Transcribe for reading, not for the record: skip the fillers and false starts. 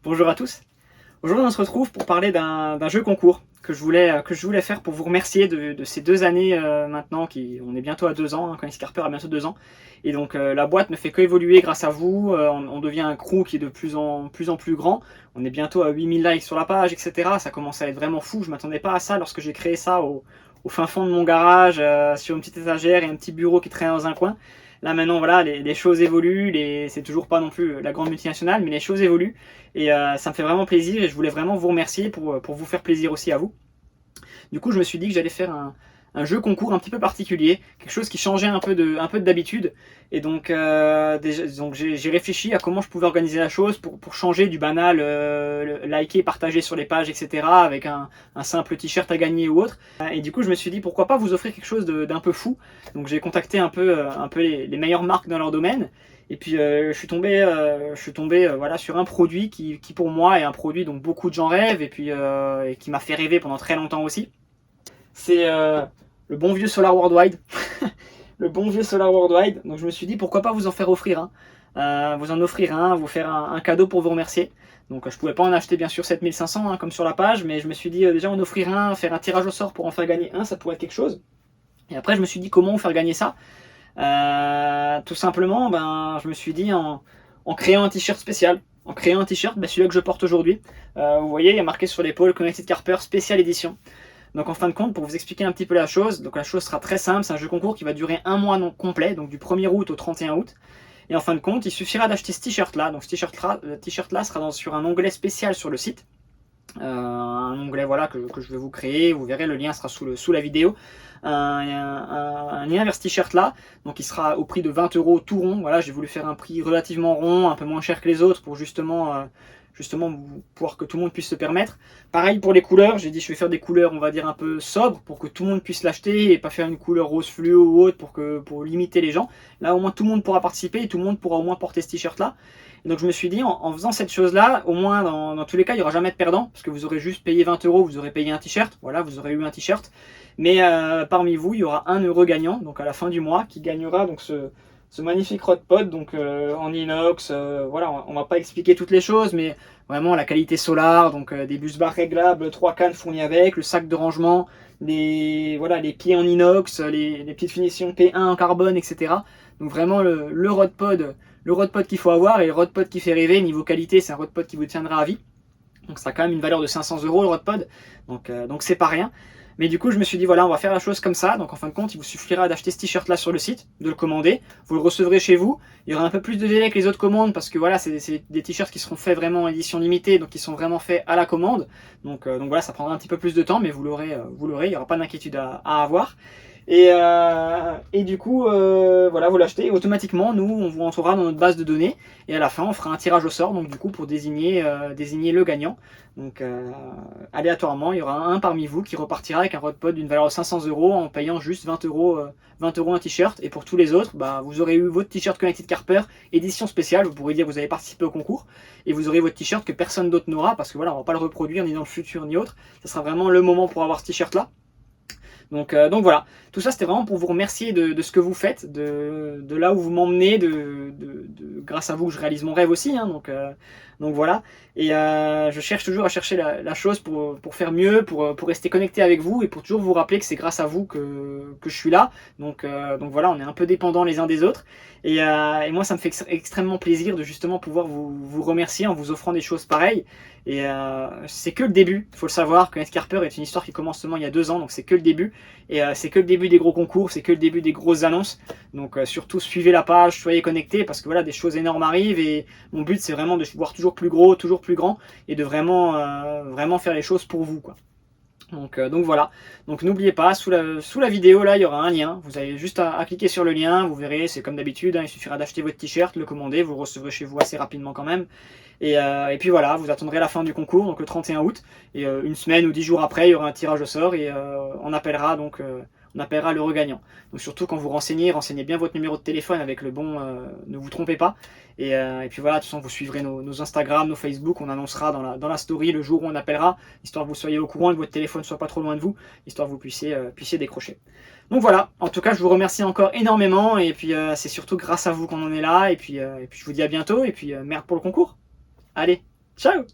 Bonjour à tous. Aujourd'hui on se retrouve pour parler d'un jeu concours que je voulais faire pour vous remercier de ces 2 années maintenant, on est bientôt à 2 ans, hein, Comics Carper a bientôt 2 ans. Et donc la boîte ne fait qu'évoluer grâce à vous, on devient un crew qui est de plus en plus grand. On est bientôt à 8000 likes sur la page, etc. Ça commence à être vraiment fou, je m'attendais pas à ça lorsque j'ai créé ça au fin fond de mon garage, sur une petite étagère et un petit bureau qui traînait dans un coin. Là maintenant voilà, les choses évoluent, c'est toujours pas non plus la grande multinationale, mais les choses évoluent. Et ça me fait vraiment plaisir et je voulais vraiment vous remercier pour vous faire plaisir aussi à vous. Du coup, je me suis dit que j'allais faire un jeu concours un petit peu particulier, quelque chose qui changeait un peu d'habitude. Et donc, donc j'ai réfléchi à comment je pouvais organiser la chose pour changer du banal, liker, partager sur les pages, etc. avec un simple t-shirt à gagner ou autre. Et du coup, je me suis dit pourquoi pas vous offrir quelque chose d'un peu fou. Donc j'ai contacté un peu les meilleures marques dans leur domaine. Et puis je suis tombé voilà, sur un produit qui pour moi est un produit dont beaucoup de gens rêvent et qui m'a fait rêver pendant très longtemps aussi. C'est le bon vieux Solar Worldwide. Le bon vieux Solar Worldwide. Donc je me suis dit pourquoi pas vous en faire offrir un. Vous en offrir un, vous faire un cadeau pour vous remercier. Donc je pouvais pas en acheter bien sûr 7500 hein, comme sur la page, mais je me suis dit déjà en offrir un, faire un tirage au sort pour en faire gagner un, ça pourrait être quelque chose. Et après je me suis dit comment faire gagner ça. Tout simplement, je me suis dit en créant un t-shirt spécial. En créant un t-shirt, celui-là que je porte aujourd'hui. Vous voyez, il y a marqué sur l'épaule Connected Carper Special Edition. Donc en fin de compte, pour vous expliquer un petit peu la chose, donc la chose sera très simple, c'est un jeu concours qui va durer un mois non complet, donc du 1er août au 31 août. Et en fin de compte, il suffira d'acheter ce t-shirt là. Donc ce t-shirt là sera sur un onglet spécial sur le site. Un onglet voilà, que je vais vous créer, vous verrez, le lien sera sous la vidéo. Un lien vers ce t-shirt là, donc il sera au prix de 20 € tout rond. Voilà, j'ai voulu faire un prix relativement rond, un peu moins cher que les autres pour justement pouvoir que tout le monde puisse se permettre. Pareil pour les couleurs, j'ai dit je vais faire des couleurs on va dire un peu sobres pour que tout le monde puisse l'acheter et pas faire une couleur rose fluo ou autre pour limiter les gens. Là au moins tout le monde pourra participer et tout le monde pourra au moins porter ce t-shirt là. Et donc je me suis dit en faisant cette chose là, au moins dans tous les cas il n'y aura jamais de perdant parce que vous aurez juste payé 20 €, vous aurez payé un t-shirt, voilà, vous aurez eu un t-shirt. Mais parmi vous il y aura un heureux gagnant, donc à la fin du mois, qui gagnera donc ce magnifique Rodpod, donc en inox, voilà, on va pas expliquer toutes les choses, mais vraiment la qualité solar, donc des bus bars réglables, 3 cannes fournies avec, le sac de rangement, voilà, les pieds en inox, les petites finitions P1 en carbone, etc. Donc vraiment le Rodpod qu'il faut avoir et le Rodpod qui fait rêver, niveau qualité, c'est un Rodpod qui vous tiendra à vie. Donc ça a quand même une valeur de 500 € le Rodpod, donc c'est pas rien. Mais du coup, je me suis dit, voilà, on va faire la chose comme ça. Donc en fin de compte, il vous suffira d'acheter ce t-shirt là sur le site, de le commander. Vous le recevrez chez vous. Il y aura un peu plus de délai que les autres commandes parce que voilà, c'est des t-shirts qui seront faits vraiment en édition limitée, donc qui sont vraiment faits à la commande. Donc voilà, ça prendra un petit peu plus de temps, mais vous l'aurez, il n'y aura pas d'inquiétude à avoir. Et du coup, voilà, vous l'achetez. Automatiquement, nous, on vous rentrera dans notre base de données. Et à la fin, on fera un tirage au sort, donc du coup, pour désigner le gagnant. Donc, aléatoirement, il y aura un parmi vous qui repartira avec un Rodpod d'une valeur de 500 € en payant juste 20 €, 20 € un t-shirt. Et pour tous les autres, vous aurez eu votre t-shirt Connected Carper, édition spéciale. Vous pourrez dire que vous avez participé au concours. Et vous aurez votre t-shirt que personne d'autre n'aura, parce que voilà, on va pas le reproduire ni dans le futur ni autre. Ce sera vraiment le moment pour avoir ce t-shirt-là. Donc voilà, tout ça c'était vraiment pour vous remercier de ce que vous faites, de là où vous m'emmenez, grâce à vous que je réalise mon rêve aussi, hein, donc voilà. Et je cherche toujours à chercher la chose pour faire mieux, pour rester connecté avec vous et pour toujours vous rappeler que c'est grâce à vous que je suis là. Donc voilà, on est un peu dépendants les uns des autres. Et moi ça me fait extrêmement plaisir de justement pouvoir vous remercier en vous offrant des choses pareilles. Et c'est que le début, il faut le savoir, Connected Carper est une histoire qui commence seulement il y a 2 ans, donc c'est que le début. Et c'est que le début des gros concours, c'est que le début des grosses annonces. Donc surtout suivez la page, soyez connectés parce que voilà, des choses énormes arrivent et mon but c'est vraiment de voir toujours plus gros, toujours plus grand et de vraiment faire les choses pour vous, quoi. Donc voilà, donc n'oubliez pas, sous la vidéo là il y aura un lien, vous avez juste à cliquer sur le lien, vous verrez, c'est comme d'habitude, hein, il suffira d'acheter votre t-shirt, le commander, vous le recevrez chez vous assez rapidement quand même, et puis voilà, vous attendrez la fin du concours, donc le 31 août, et une semaine ou 10 jours après il y aura un tirage au sort, et on appellera le regagnant. Donc surtout quand vous renseignez bien votre numéro de téléphone avec le bon, ne vous trompez pas. Et puis voilà, de toute façon vous suivrez nos Instagram, nos Facebook, on annoncera dans la story le jour où on appellera, histoire que vous soyez au courant et que votre téléphone soit pas trop loin de vous, histoire que vous puissiez décrocher. Donc voilà, en tout cas je vous remercie encore énormément, et puis c'est surtout grâce à vous qu'on en est là, et puis je vous dis à bientôt, et puis merde pour le concours. Allez, Ciao!